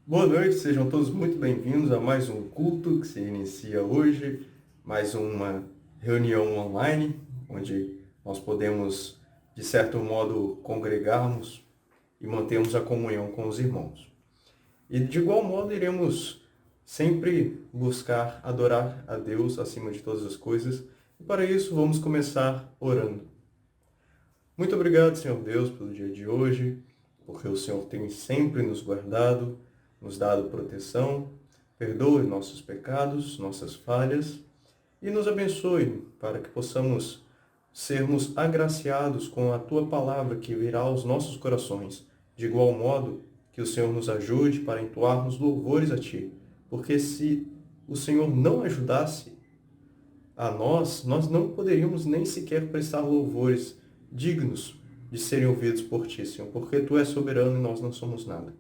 Boa noite, sejam todos muito bem-vindos a mais um culto que se inicia hoje, mais uma reunião online, onde nós podemos, de certo modo, congregarmos e mantermos a comunhão com os irmãos. E de igual modo iremos sempre buscar adorar a Deus acima de todas as coisas, e para isso vamos começar orando. Muito obrigado, Senhor Deus, pelo dia de hoje, porque o Senhor tem sempre nos guardado, nos dado proteção, perdoe nossos pecados, nossas falhas e nos abençoe para que possamos sermos agraciados com a Tua palavra que virá aos nossos corações. De igual modo, que o Senhor nos ajude para entoarmos louvores a Ti, porque se o Senhor não ajudasse a nós não poderíamos nem sequer prestar louvores dignos de serem ouvidos por Ti, Senhor, porque Tu és soberano e nós não somos nada.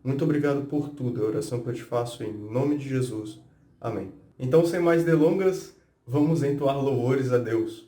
Muito obrigado por tudo, a oração que eu te faço em nome de Jesus. Amém. Então, sem mais delongas, vamos entoar louvores a Deus.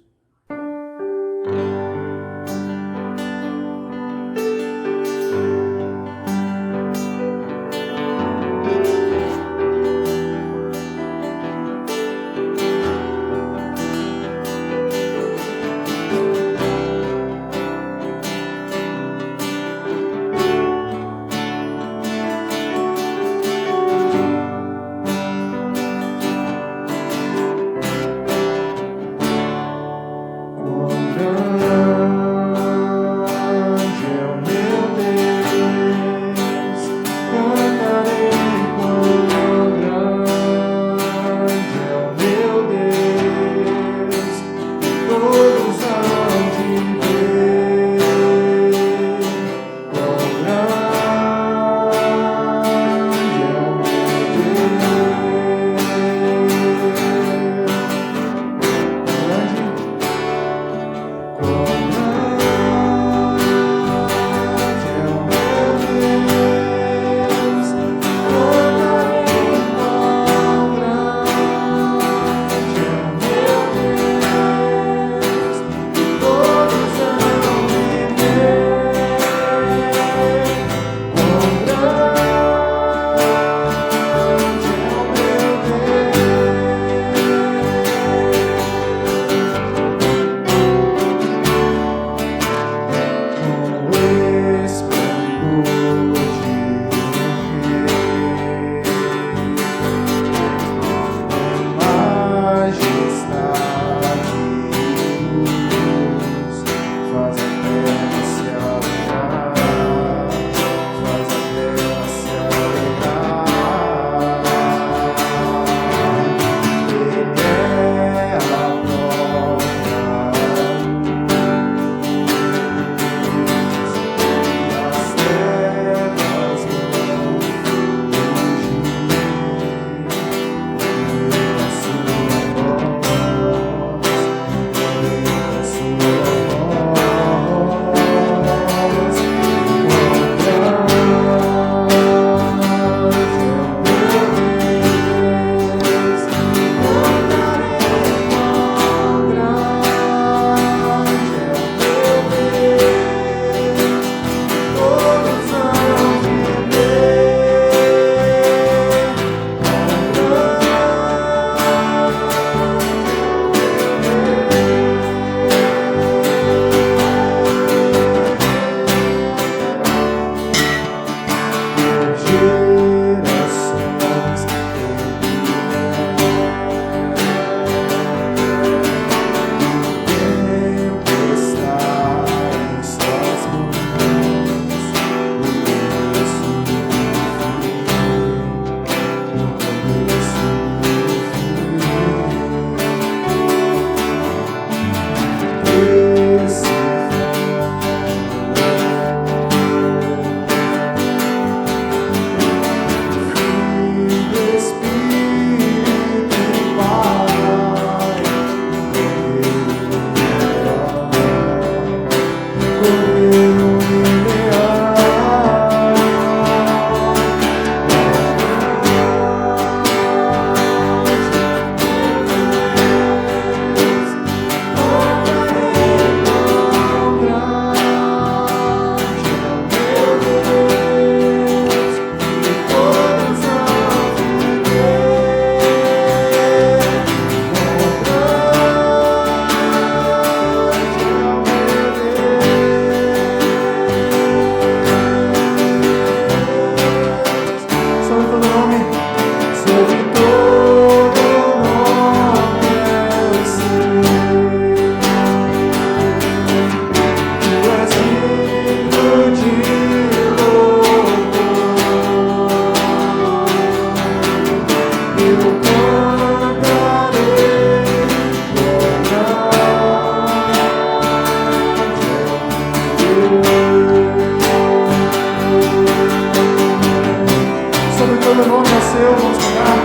Seu nome é seu, vamos cantar.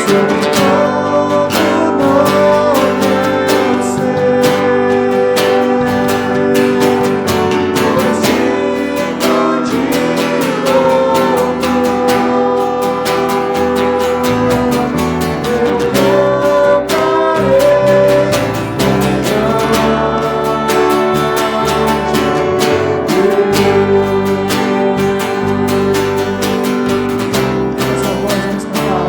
Seu nome é seu. Essa voz vamos cantar.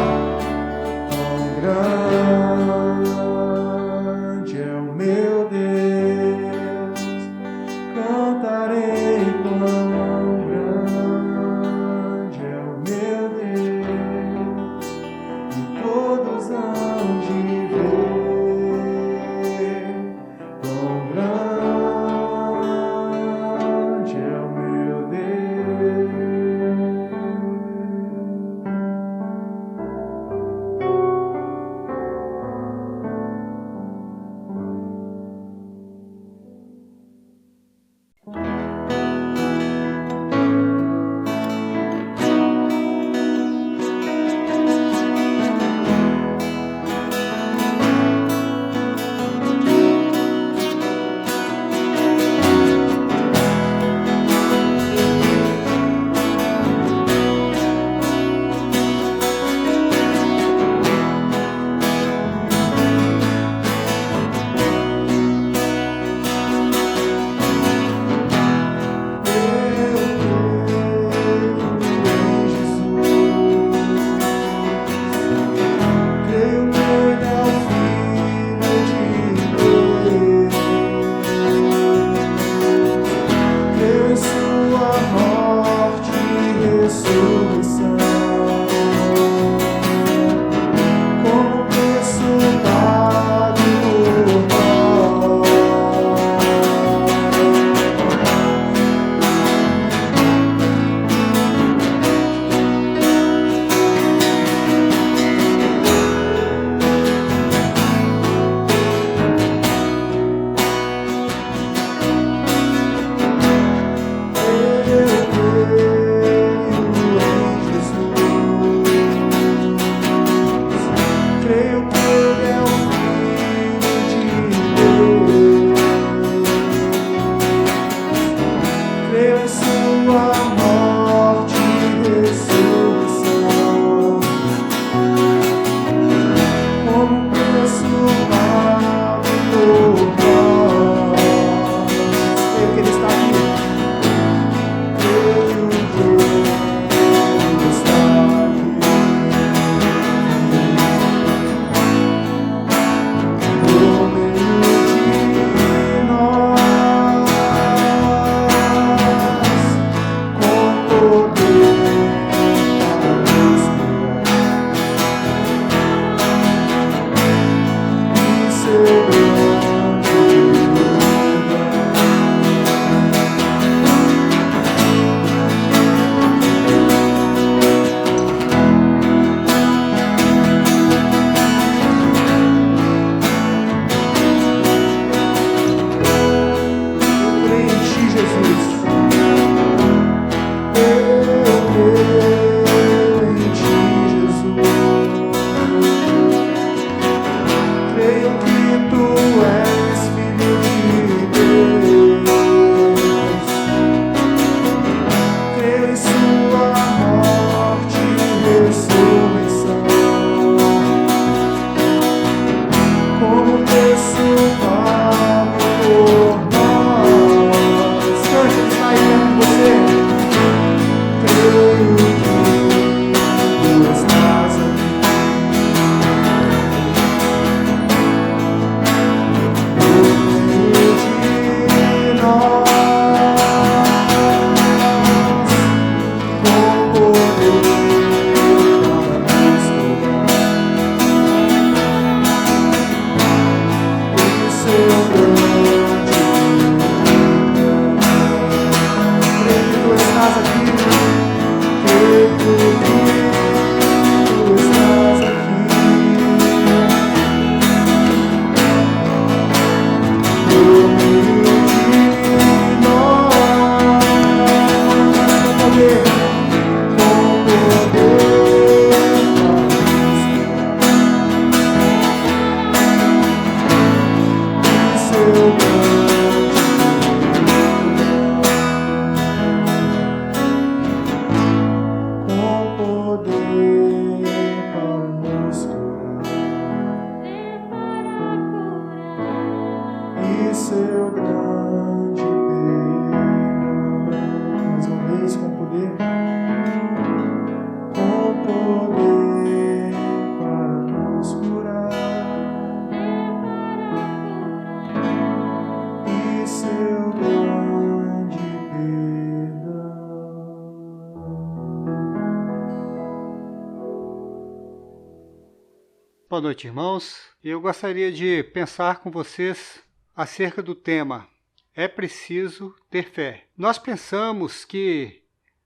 Boa noite, irmãos. Eu gostaria de pensar com vocês acerca do tema É preciso ter fé. Nós pensamos que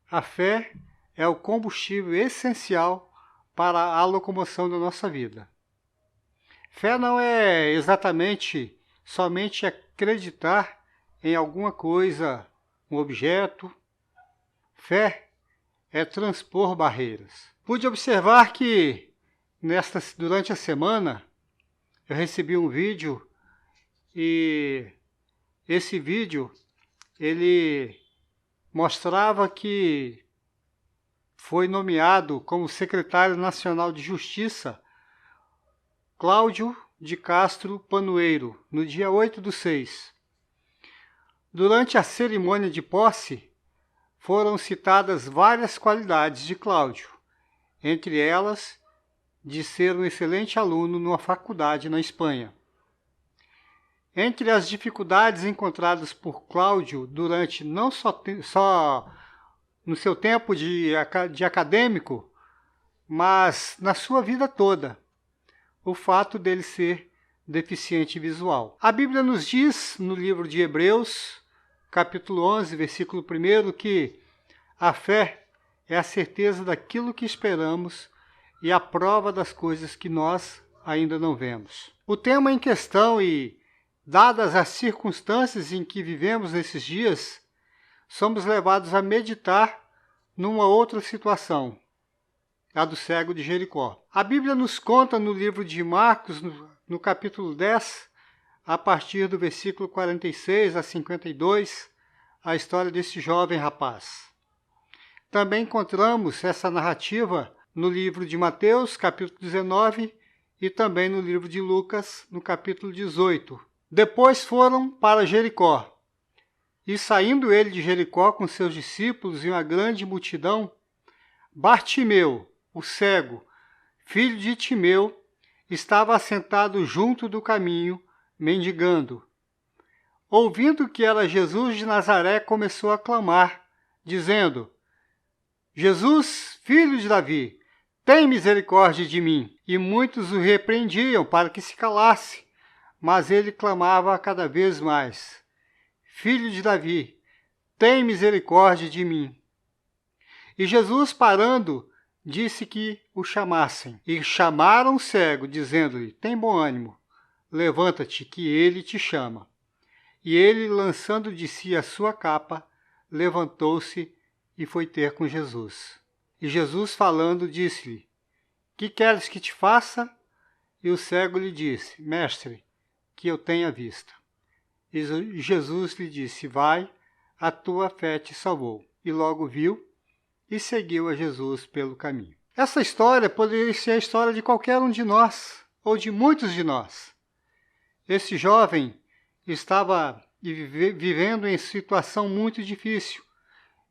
a fé é o combustível essencial para a locomoção da nossa vida. Fé não é exatamente somente acreditar em alguma coisa, um objeto. Fé é transpor barreiras. Pude observar que durante a semana eu recebi um vídeo e esse vídeo ele mostrava que foi nomeado como secretário nacional de Justiça Cláudio de Castro Panoeiro, no dia 8/6. Durante a cerimônia de posse, foram citadas várias qualidades de Cláudio, entre elas de ser um excelente aluno numa faculdade na Espanha. Entre as dificuldades encontradas por Cláudio durante não só no seu tempo de acadêmico, mas na sua vida toda, o fato dele ser deficiente visual. A Bíblia nos diz, no livro de Hebreus, capítulo 11, versículo 1, que a fé é a certeza daquilo que esperamos e a prova das coisas que nós ainda não vemos. O tema em questão e, dadas as circunstâncias em que vivemos nesses dias, somos levados a meditar numa outra situação, a do cego de Jericó. A Bíblia nos conta no livro de Marcos, no capítulo 10, a partir do versículo 46 a 52, a história desse jovem rapaz. Também encontramos essa narrativa no livro de Mateus, capítulo 19, e também no livro de Lucas, no capítulo 18. Depois foram para Jericó. E saindo ele de Jericó com seus discípulos e uma grande multidão, Bartimeu, o cego, filho de Timeu, estava assentado junto do caminho, mendigando. Ouvindo que era Jesus de Nazaré, começou a clamar, dizendo: Jesus, filho de Davi, tem misericórdia de mim. E muitos o repreendiam para que se calasse, mas ele clamava cada vez mais: Filho de Davi, tem misericórdia de mim. E Jesus, parando, disse que o chamassem. E chamaram o cego, dizendo-lhe: Tem bom ânimo, levanta-te, que ele te chama. E ele, lançando de si a sua capa, levantou-se e foi ter com Jesus. E Jesus, falando, disse-lhe: Que queres que te faça? E o cego lhe disse: Mestre, que eu tenha vista. E Jesus lhe disse: Vai, a tua fé te salvou. E logo viu e seguiu a Jesus pelo caminho. Essa história poderia ser a história de qualquer um de nós, ou de muitos de nós. Esse jovem estava vivendo em situação muito difícil,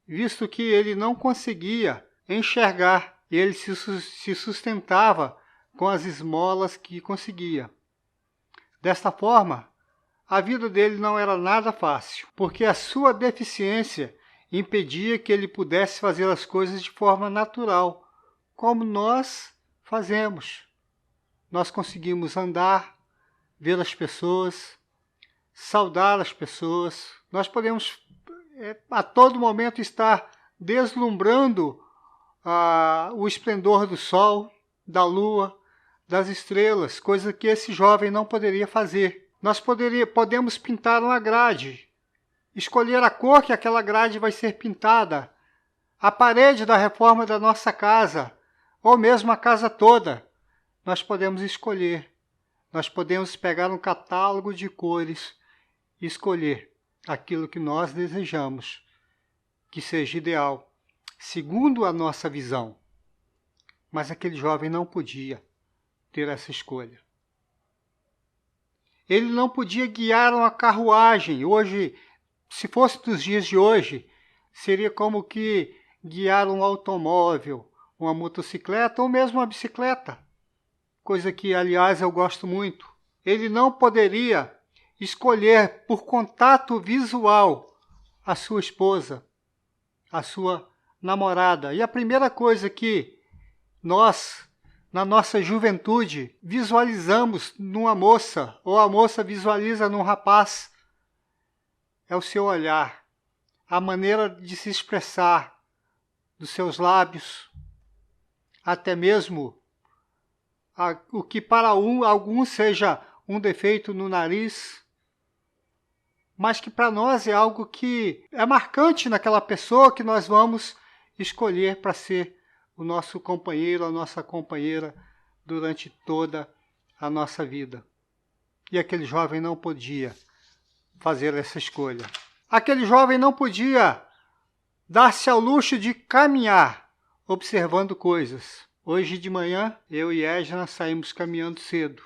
visto que ele não conseguia enxergar, e ele se sustentava com as esmolas que conseguia. Desta forma, a vida dele não era nada fácil, porque a sua deficiência impedia que ele pudesse fazer as coisas de forma natural, como nós fazemos. Nós conseguimos andar, ver as pessoas, saudar as pessoas. Nós podemos a todo momento estar deslumbrando o esplendor do sol, da lua, das estrelas, coisa que esse jovem não poderia fazer. Nós podemos pintar uma grade, escolher a cor que aquela grade vai ser pintada, a parede da reforma da nossa casa, ou mesmo a casa toda. Nós podemos escolher. Nós podemos pegar um catálogo de cores e escolher aquilo que nós desejamos que seja ideal, segundo a nossa visão. Mas aquele jovem não podia ter essa escolha. Ele não podia guiar uma carruagem. Hoje, se fosse dos dias de hoje, seria como que guiar um automóvel, uma motocicleta ou mesmo uma bicicleta. Coisa que, aliás, eu gosto muito. Ele não poderia escolher por contato visual a sua esposa, a sua namorada. E a primeira coisa que nós, na nossa juventude, visualizamos numa moça, ou a moça visualiza num rapaz, é o seu olhar, a maneira de se expressar dos seus lábios, até mesmo o que para alguns seja um defeito no nariz, mas que para nós é algo que é marcante naquela pessoa que nós vamos escolher para ser o nosso companheiro, a nossa companheira durante toda a nossa vida. E aquele jovem não podia fazer essa escolha. Aquele jovem não podia dar-se ao luxo de caminhar observando coisas. Hoje de manhã, eu e Edna saímos caminhando cedo.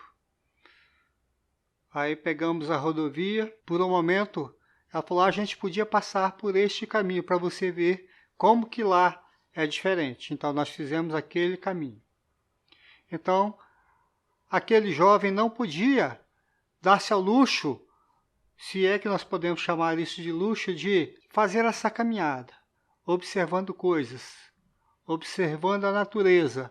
Aí pegamos a rodovia. Por um momento, ela falou, a gente podia passar por este caminho para você ver como que lá é diferente. Então, nós fizemos aquele caminho. Então, aquele jovem não podia dar-se ao luxo, se é que nós podemos chamar isso de luxo, de fazer essa caminhada, observando coisas, observando a natureza,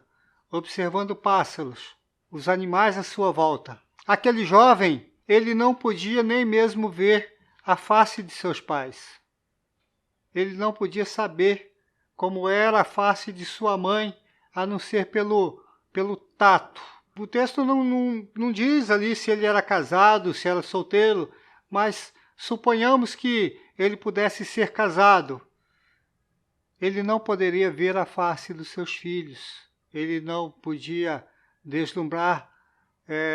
observando pássaros, os animais à sua volta. Aquele jovem, ele não podia nem mesmo ver a face de seus pais. Ele não podia saber como era a face de sua mãe, a não ser pelo tato. O texto não diz ali se ele era casado, se era solteiro, mas suponhamos que ele pudesse ser casado. Ele não poderia ver a face dos seus filhos. Ele não podia deslumbrar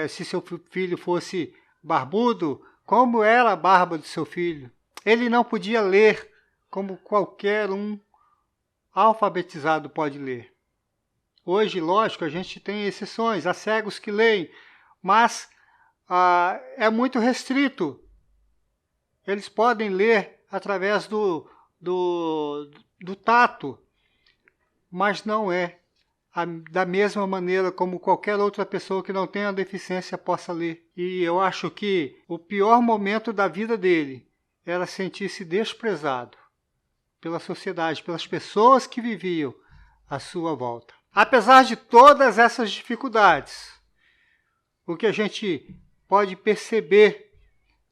se seu filho fosse barbudo, como era a barba do seu filho. Ele não podia ler como qualquer um alfabetizado pode ler. Hoje, lógico, a gente tem exceções, há cegos que leem, mas é muito restrito. Eles podem ler através do tato, mas não é da mesma maneira como qualquer outra pessoa que não tenha deficiência possa ler. E eu acho que o pior momento da vida dele era sentir-se desprezado pela sociedade, pelas pessoas que viviam à sua volta. Apesar de todas essas dificuldades, o que a gente pode perceber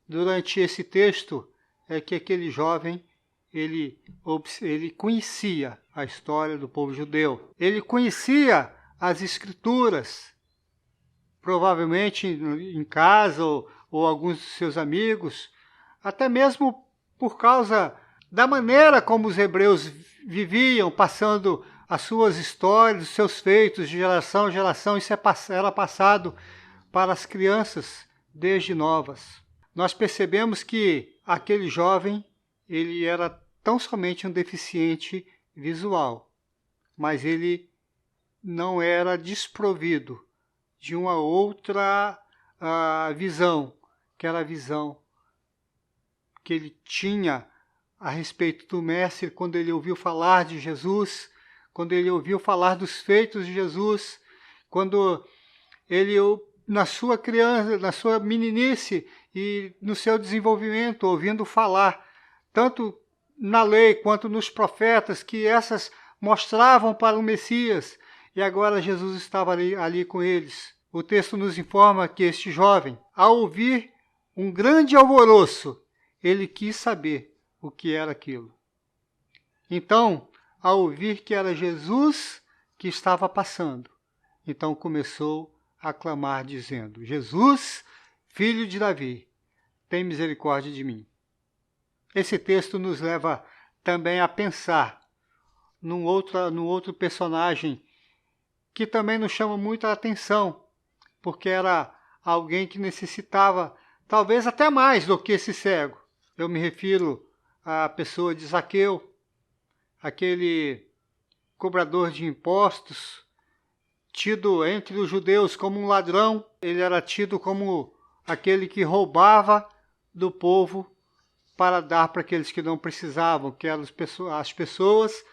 durante esse texto é que aquele jovem, ele conhecia a história do povo judeu. Ele conhecia as escrituras, provavelmente em casa ou alguns dos seus amigos, até mesmo por causa da maneira como os hebreus viviam, passando as suas histórias, os seus feitos de geração em geração. Isso era passado para as crianças desde novas. Nós percebemos que aquele jovem, ele era tão somente um deficiente visual, mas ele não era desprovido de uma outra visão, que era a visão que ele tinha a respeito do Mestre quando ele ouviu falar de Jesus, quando ele ouviu falar dos feitos de Jesus, quando ele, na sua criança, na sua meninice e no seu desenvolvimento, ouvindo falar, tanto na lei quanto nos profetas, que essas mostravam para o Messias, e agora Jesus estava ali com eles. O texto nos informa que este jovem, ao ouvir um grande alvoroço, ele quis saber o que era aquilo. Então, ao ouvir que era Jesus que estava passando, então começou a clamar dizendo, Jesus, filho de Davi, tem misericórdia de mim. Esse texto nos leva também a pensar num outro personagem que também nos chama muito a atenção, porque era alguém que necessitava, talvez até mais do que esse cego. Eu me refiro à pessoa de Zaqueu, aquele cobrador de impostos, tido entre os judeus como um ladrão. Ele era tido como aquele que roubava do povo para dar para aqueles que não precisavam, que eram as pessoas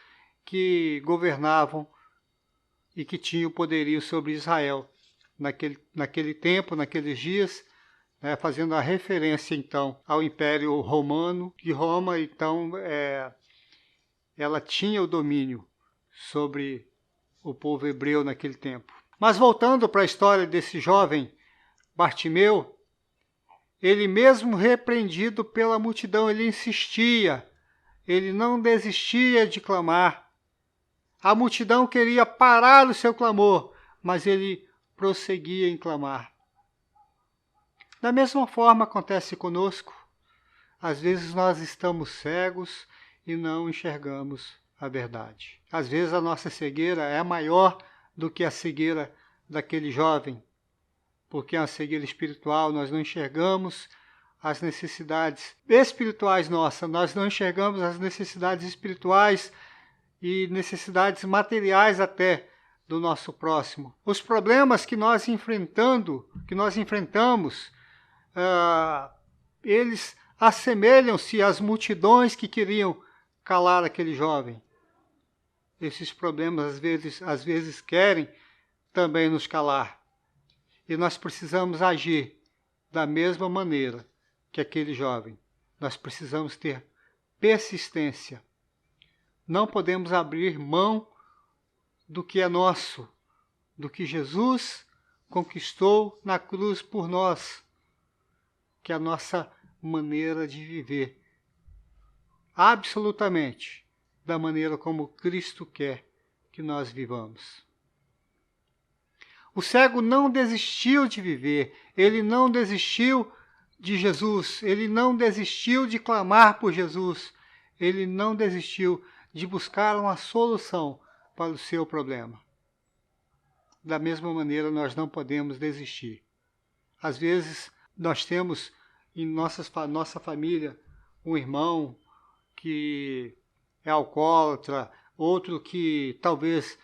que governavam e que tinham poderio sobre Israel naquele tempo, naqueles dias, né, fazendo a referência então ao Império Romano de Roma. Então ela tinha o domínio sobre o povo hebreu naquele tempo. Mas voltando para a história desse jovem Bartimeu, ele mesmo repreendido pela multidão, ele insistia, ele não desistia de clamar. A multidão queria parar o seu clamor, mas ele prosseguia em clamar. Da mesma forma acontece conosco. Às vezes nós estamos cegos e não enxergamos a verdade. Às vezes a nossa cegueira é maior do que a cegueira daquele jovem, porque é uma cegueira espiritual, nós não enxergamos as necessidades espirituais nossas, nós não enxergamos as necessidades espirituais e necessidades materiais até do nosso próximo. Os problemas que nós enfrentamos, eles assemelham-se às multidões que queriam calar aquele jovem. Esses problemas às vezes querem também nos calar. E nós precisamos agir da mesma maneira que aquele jovem. Nós precisamos ter persistência. Não podemos abrir mão do que é nosso, do que Jesus conquistou na cruz por nós, que é a nossa maneira de viver. Absolutamente da maneira como Cristo quer que nós vivamos. O cego não desistiu de viver, ele não desistiu de Jesus, ele não desistiu de clamar por Jesus, ele não desistiu de buscar uma solução para o seu problema. Da mesma maneira, nós não podemos desistir. Às vezes, nós temos em nossa família um irmão que é alcoólatra, outro que talvez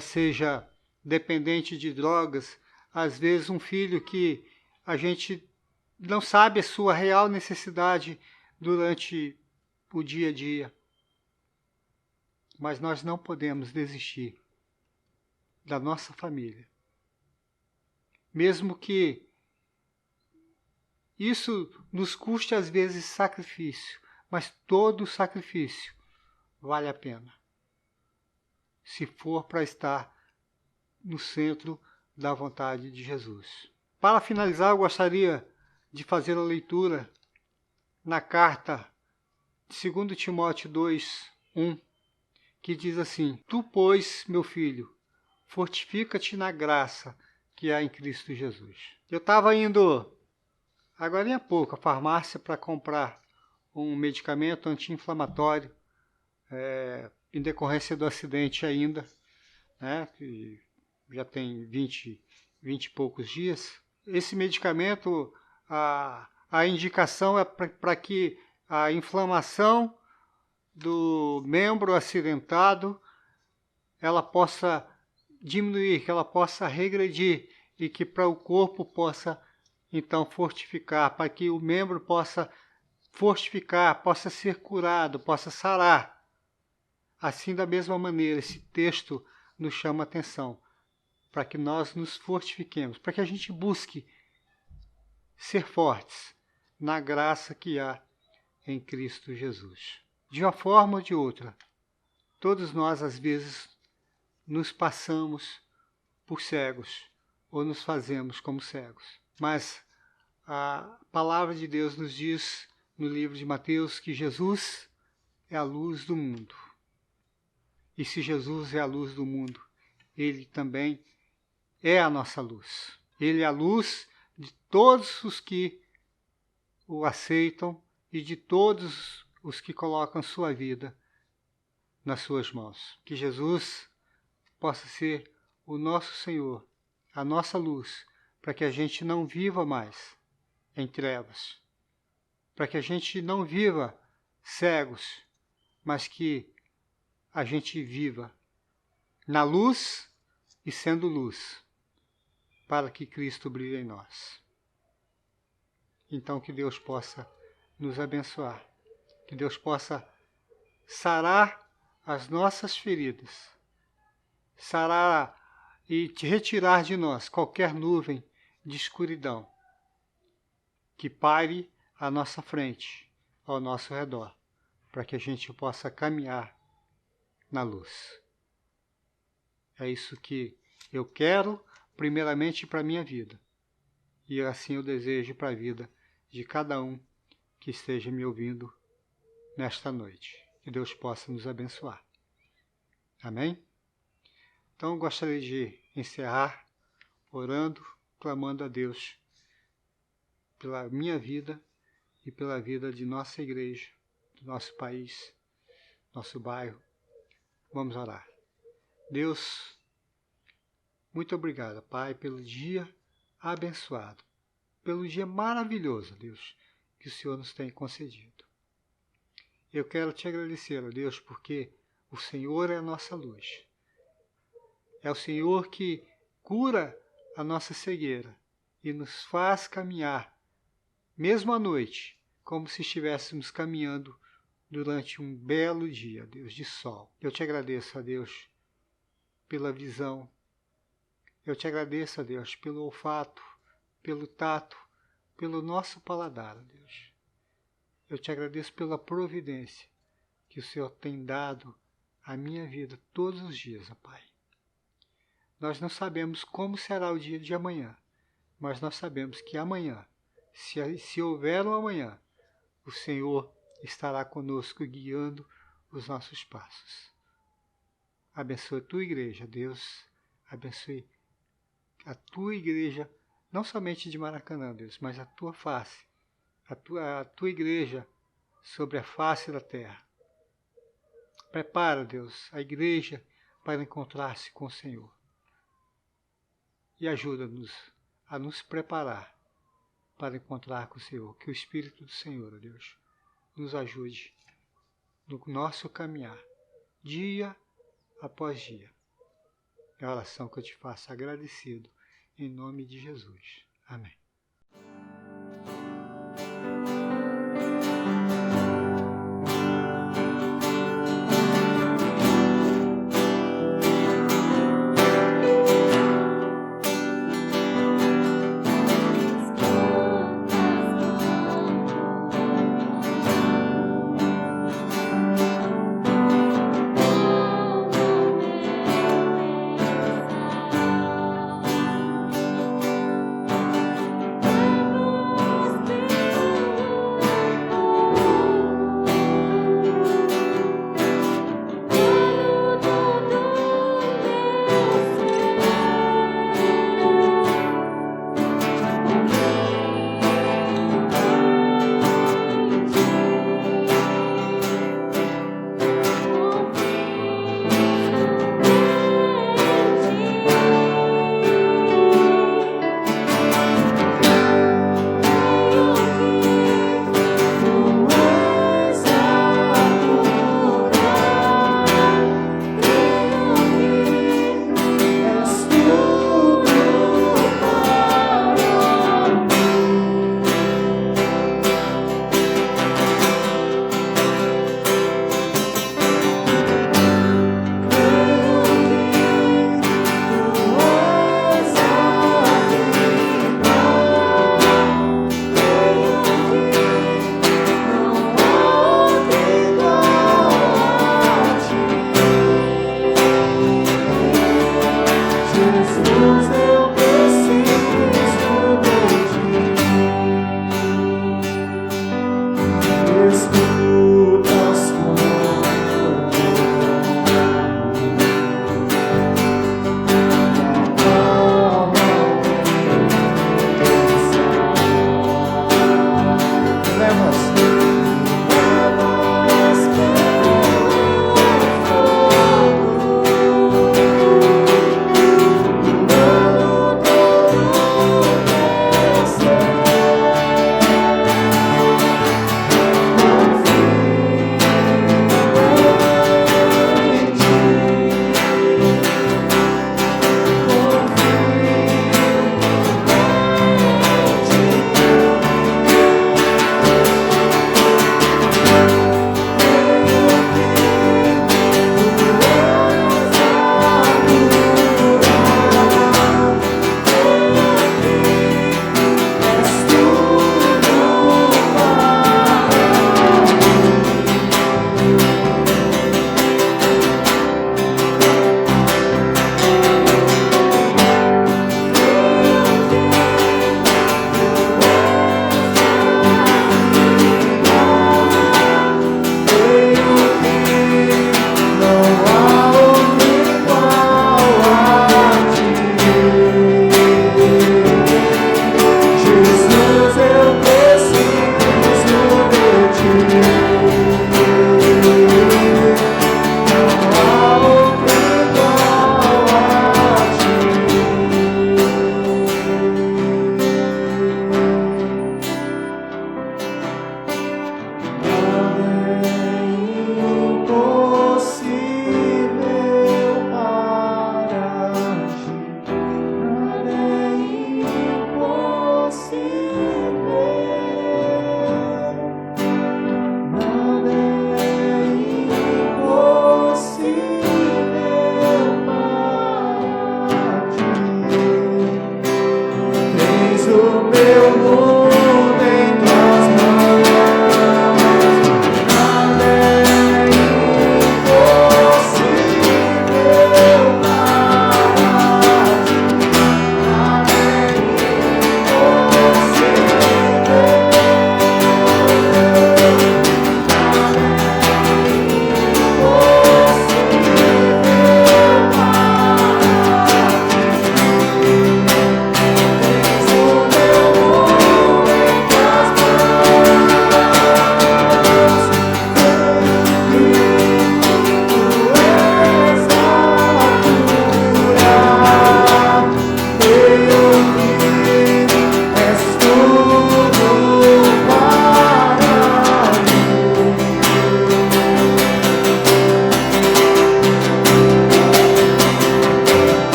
seja dependente de drogas, às vezes um filho que a gente não sabe a sua real necessidade durante o dia a dia. Mas nós não podemos desistir da nossa família. Mesmo que isso nos custe às vezes sacrifício, mas todo sacrifício vale a pena, se for para estar no centro da vontade de Jesus. Para finalizar, eu gostaria de fazer a leitura na carta de 2 Timóteo 2:1, que diz assim: Tu, pois, meu filho, fortifica-te na graça que há em Cristo Jesus. Eu estava indo, agora há pouco, à farmácia para comprar um medicamento anti-inflamatório, em decorrência do acidente ainda, né, que já tem 20 e poucos dias. Esse medicamento, a indicação é para que a inflamação do membro acidentado ela possa diminuir, que ela possa regredir e que para o corpo possa então fortificar, para que o membro possa fortificar, possa ser curado, possa sarar. Assim, da mesma maneira, esse texto nos chama a atenção para que nós nos fortifiquemos, para que a gente busque ser fortes na graça que há em Cristo Jesus. De uma forma ou de outra, todos nós às vezes nos passamos por cegos ou nos fazemos como cegos. Mas a palavra de Deus nos diz no livro de Mateus que Jesus é a luz do mundo. E se Jesus é a luz do mundo, Ele também é a nossa luz. Ele é a luz de todos os que o aceitam e de todos os que colocam sua vida nas suas mãos. Que Jesus possa ser o nosso Senhor, a nossa luz, para que a gente não viva mais em trevas, para que a gente não viva cegos, mas que a gente viva na luz e sendo luz, para que Cristo brilhe em nós. Então que Deus possa nos abençoar, que Deus possa sarar as nossas feridas, sarar e retirar de nós qualquer nuvem de escuridão que pare à nossa frente, ao nosso redor, para que a gente possa caminhar na luz. É isso que eu quero primeiramente para a minha vida. E assim eu desejo para a vida de cada um que esteja me ouvindo nesta noite. Que Deus possa nos abençoar. Amém? Então eu gostaria de encerrar orando, clamando a Deus pela minha vida e pela vida de nossa igreja, do nosso país, nosso bairro. Vamos orar. Deus, muito obrigado, Pai, pelo dia abençoado, pelo dia maravilhoso, Deus, que o Senhor nos tem concedido. Eu quero te agradecer, ó Deus, porque o Senhor é a nossa luz. É o Senhor que cura a nossa cegueira e nos faz caminhar, mesmo à noite, como se estivéssemos caminhando durante um belo dia, Deus, de sol. Eu te agradeço, ó Deus, pela visão. Eu te agradeço, ó Deus, pelo olfato, pelo tato, pelo nosso paladar, ó Deus. Eu te agradeço pela providência que o Senhor tem dado à minha vida todos os dias, ó Pai. Nós não sabemos como será o dia de amanhã, mas nós sabemos que amanhã, se houver um amanhã, o Senhor estará conosco guiando os nossos passos. Abençoe a tua igreja, Deus. Abençoe a tua igreja, não somente de Maracanã, Deus, mas a tua face, a tua igreja sobre a face da terra. Prepara, Deus, a igreja para encontrar-se com o Senhor. E ajuda-nos a nos preparar para encontrar com o Senhor. Que o Espírito do Senhor, ó Deus, nos ajude no nosso caminhar, dia após dia. É a oração que eu te faço agradecido, em nome de Jesus. Amém.